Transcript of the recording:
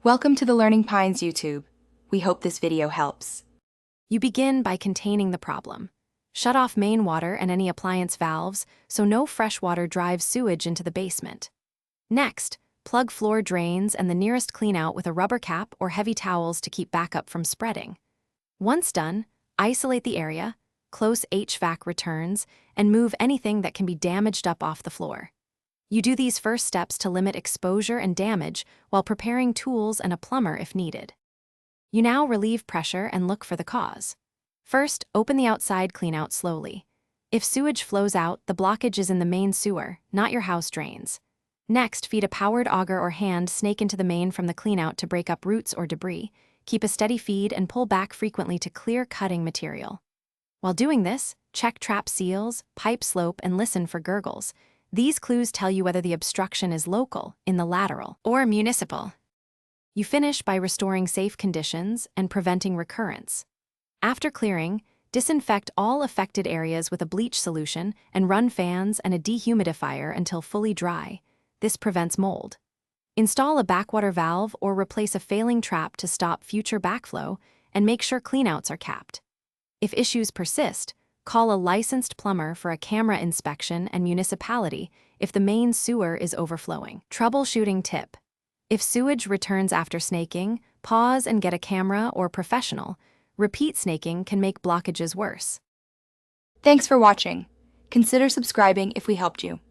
Welcome to the Learning Pines YouTube. We hope this video helps. You begin by containing the problem. Shut off main water and any appliance valves so no fresh water drives sewage into the basement. Next, plug floor drains and the nearest cleanout with a rubber cap or heavy towels to keep backup from spreading. Once done, isolate the area, close HVAC returns, and move anything that can be damaged up off the floor. You do these first steps to limit exposure and damage while preparing tools and a plumber if needed. You now relieve pressure and look for the cause. First, open the outside cleanout slowly. If sewage flows out, the blockage is in the main sewer, not your house drains. Next, feed a powered auger or hand snake into the main from the cleanout to break up roots or debris. Keep a steady feed and pull back frequently to clear cutting material. While doing this, check trap seals, pipe slope, and listen for gurgles. These clues tell you whether the obstruction is local, in the lateral, or municipal. You finish by restoring safe conditions and preventing recurrence. After clearing, disinfect all affected areas with a bleach solution and run fans and a dehumidifier until fully dry. This prevents mold. Install a backwater valve or replace a failing trap to stop future backflow, and make sure cleanouts are capped. If issues persist, call a licensed plumber for a camera inspection and municipality if the main sewer is overflowing. Troubleshooting tip: if sewage returns after snaking, pause and get a camera or professional. Repeat snaking can make blockages worse. Thanks for watching. Consider subscribing if we helped you.